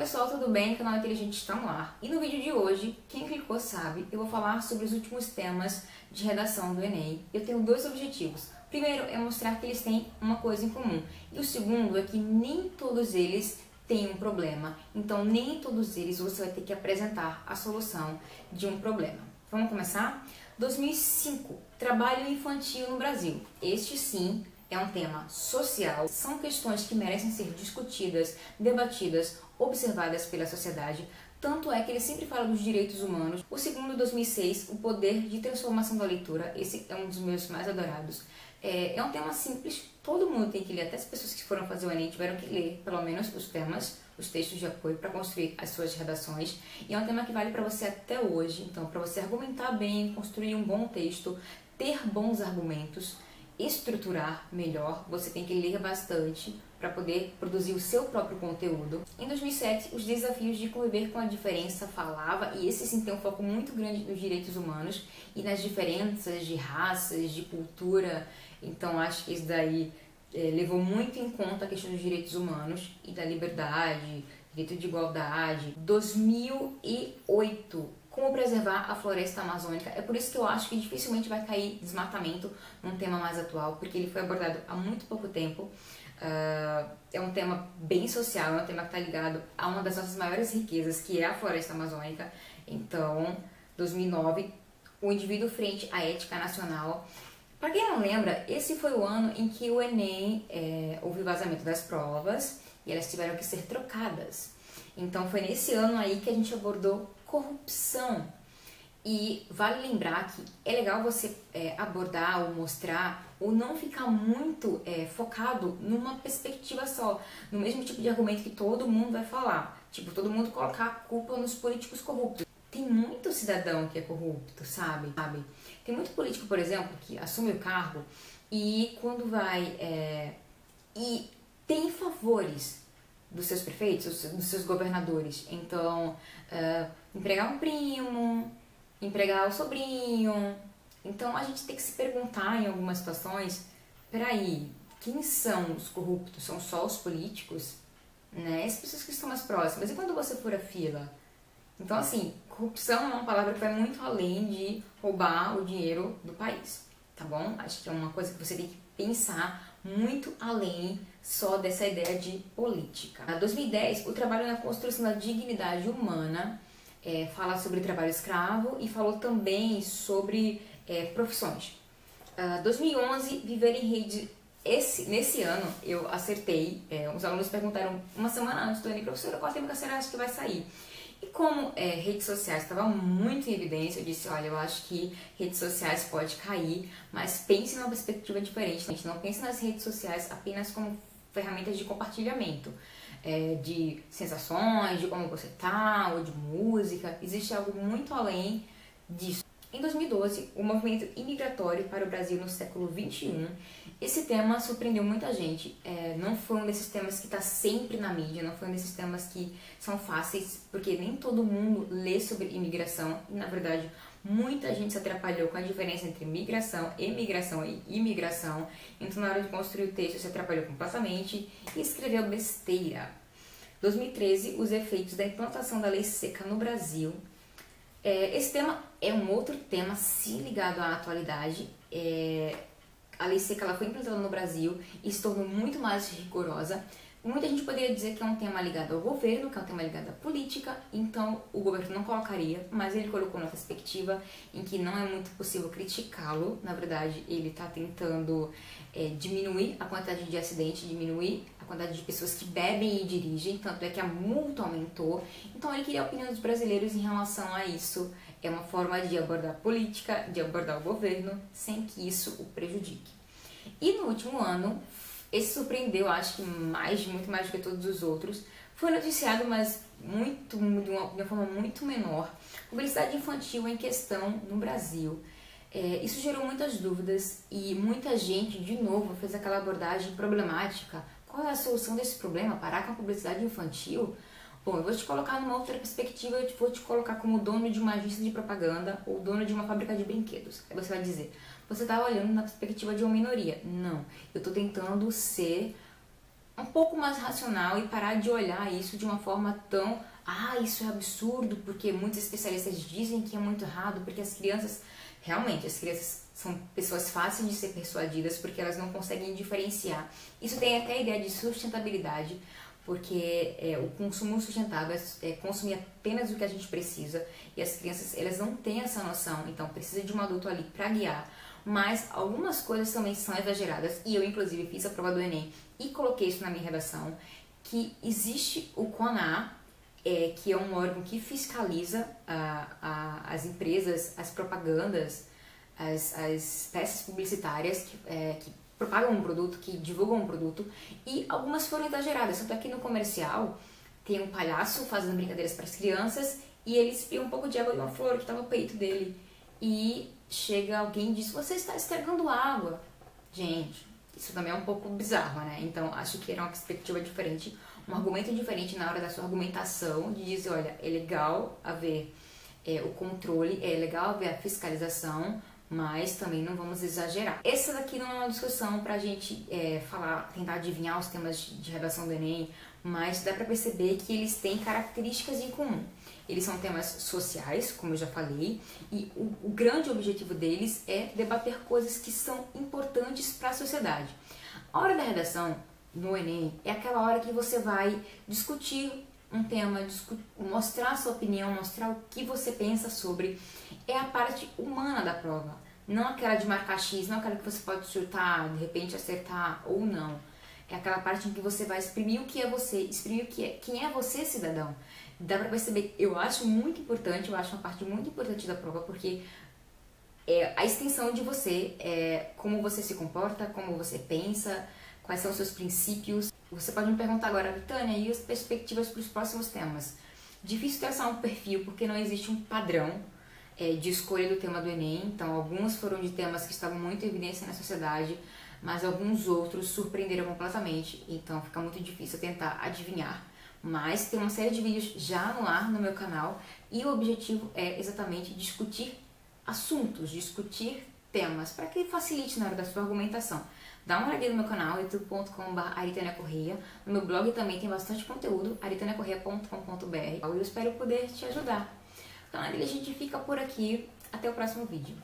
pessoal, tudo bem? O canal Inteligente está no ar. E no vídeo de hoje, quem clicou sabe, eu vou falar sobre os últimos temas de redação do Enem. Eu tenho dois objetivos. O primeiro é mostrar que eles têm uma coisa em comum. E o segundo é que nem todos eles têm um problema. Então, nem todos eles você vai ter que apresentar a solução de um problema. Vamos começar? 2005, trabalho infantil no Brasil. Este sim é um tema social, são questões que merecem ser discutidas, debatidas, observadas pela sociedade, tanto é que ele sempre fala dos direitos humanos. O segundo, 2006, o poder de transformação da leitura, esse é um dos meus mais adorados. É um tema simples, todo mundo tem que ler, até as pessoas que foram fazer o Enem tiveram que ler, pelo menos, os temas, os textos de apoio para construir as suas redações. E é um tema que vale para você até hoje, então para você argumentar bem, construir um bom texto, ter bons argumentos, estruturar melhor, você tem que ler bastante para poder produzir o seu próprio conteúdo. Em 2007, os desafios de conviver com a diferença falava, e esse sim tem um foco muito grande nos direitos humanos e nas diferenças de raças, de cultura. Então acho que isso daí levou muito em conta a questão dos direitos humanos e da liberdade, direito de igualdade. 2008, como preservar a floresta amazônica. É por isso que eu acho que dificilmente vai cair desmatamento num tema mais atual, porque ele foi abordado há muito pouco tempo. É um tema bem social, é um tema que está ligado a uma das nossas maiores riquezas, que é a floresta amazônica. Então, 2009, o indivíduo frente à ética nacional. Para quem não lembra, esse foi o ano em que o Enem houve vazamento das provas e elas tiveram que ser trocadas. Então foi nesse ano aí que a gente abordou corrupção. E vale lembrar que é legal você abordar ou mostrar ou não ficar muito focado numa perspectiva só, no mesmo tipo de argumento que todo mundo vai falar. Tipo, todo mundo colocar a culpa nos políticos corruptos. Tem muito cidadão que é corrupto, sabe? Tem muito político, por exemplo, que assume o cargo e quando vai... e tem favores dos seus prefeitos, dos seus governadores. Então, empregar um primo, empregar o sobrinho. Então, a gente tem que se perguntar em algumas situações, peraí, quem são os corruptos? São só os políticos? Né? As pessoas que estão mais próximas. E quando você fura fila? Então, assim, corrupção é uma palavra que vai muito além de roubar o dinheiro do país, tá bom? Acho que é uma coisa que você tem que pensar muito além só dessa ideia de política. Em 2010, o trabalho na construção da dignidade humana fala sobre trabalho escravo e falou também sobre profissões. 2011, viver em rede. Nesse ano eu acertei, os alunos perguntaram uma semana antes do Enem, professora, qual tema que a senhora acha que vai sair? E como redes sociais estavam muito em evidência, eu disse, olha, eu acho que redes sociais pode cair, mas pense numa perspectiva diferente. A gente não pense nas redes sociais apenas como ferramentas de compartilhamento, de sensações, de como você tá, ou de música. Existe algo muito além disso. Em 2012, o movimento imigratório para o Brasil no século XXI, esse tema surpreendeu muita gente. Não foi um desses temas que está sempre na mídia, não foi um desses temas que são fáceis, porque nem todo mundo lê sobre imigração e, na verdade, muita gente se atrapalhou com a diferença entre migração, emigração e imigração. Então, na hora de construir o texto, se atrapalhou completamente e escreveu besteira. 2013, os efeitos da implantação da lei seca no Brasil. Esse tema é um outro tema, sim, ligado à atualidade. A lei seca ela foi implantada no Brasil e se tornou muito mais rigorosa. Muita gente poderia dizer que é um tema ligado ao governo, que é um tema ligado à política, então o governo não colocaria, mas ele colocou uma perspectiva em que não é muito possível criticá-lo. Na verdade, ele está tentando diminuir a quantidade de acidentes, diminuir a quantidade de pessoas que bebem e dirigem, tanto é que a multa aumentou. Então ele queria a opinião dos brasileiros em relação a isso. É uma forma de abordar a política, de abordar o governo, sem que isso o prejudique. E no último ano, esse surpreendeu, acho que muito mais do que todos os outros. Foi noticiado, mas de uma forma muito menor. Publicidade infantil em questão no Brasil. Isso gerou muitas dúvidas e muita gente, de novo, fez aquela abordagem problemática. Qual é a solução desse problema? Parar com a publicidade infantil? Bom, eu vou te colocar numa outra perspectiva, eu vou te colocar como dono de uma agência de propaganda ou dono de uma fábrica de brinquedos. Aí você vai dizer, você está olhando na perspectiva de uma minoria. Não, eu estou tentando ser um pouco mais racional e parar de olhar isso de uma forma tão, isso é absurdo, porque muitos especialistas dizem que é muito errado, porque realmente, as crianças são pessoas fáceis de ser persuadidas porque elas não conseguem diferenciar. Isso tem até a ideia de sustentabilidade, porque o consumo sustentável é consumir apenas o que a gente precisa, e as crianças, elas não têm essa noção, então precisa de um adulto ali para guiar. Mas algumas coisas também são exageradas, e eu inclusive fiz a prova do Enem e coloquei isso na minha redação, que existe o CONAR, que é um órgão que fiscaliza as empresas, as propagandas, as peças publicitárias que propagam um produto, que divulgam um produto, e algumas foram exageradas. Tanto aqui no comercial tem um palhaço fazendo brincadeiras para as crianças e ele espia um pouco de água de uma flor que está no peito dele. E chega alguém e diz: você está estragando água. Gente, isso também é um pouco bizarro, né? Então acho que era uma perspectiva diferente, um argumento diferente na hora da sua argumentação, de dizer: olha, é legal haver o controle, é legal haver a fiscalização, mas também não vamos exagerar. Essa daqui não é uma discussão pra gente tentar adivinhar os temas de redação do Enem, mas dá pra perceber que eles têm características em comum. Eles são temas sociais, como eu já falei, e o grande objetivo deles é debater coisas que são importantes para a sociedade. A hora da redação no Enem é aquela hora que você vai discutir um tema, mostrar a sua opinião, mostrar o que você pensa sobre. É a parte humana da prova, não aquela de marcar X, não aquela que você pode chutar, de repente acertar ou não. É aquela parte em que você vai exprimir o que é você, exprimir quem é você, cidadão. Dá pra perceber, eu acho muito importante, eu acho uma parte muito importante da prova, porque é a extensão de você, como você se comporta, como você pensa, quais são os seus princípios. Você pode me perguntar agora: Tânia, e as perspectivas para os próximos temas? Difícil traçar um perfil, porque não existe um padrão de escolha do tema do Enem. Então, alguns foram de temas que estavam muito em evidência na sociedade, mas alguns outros surpreenderam completamente. Então, fica muito difícil tentar adivinhar. Mas tem uma série de vídeos já no ar no meu canal, e o objetivo é exatamente discutir assuntos, discutir temas, para que facilite na hora da sua argumentação. Dá uma olhada no meu canal, youtube.com/aritaniacorreia. No meu blog também tem bastante conteúdo, aritaniacorreia.com.br. Eu espero poder te ajudar. Então, a gente fica por aqui. Até o próximo vídeo.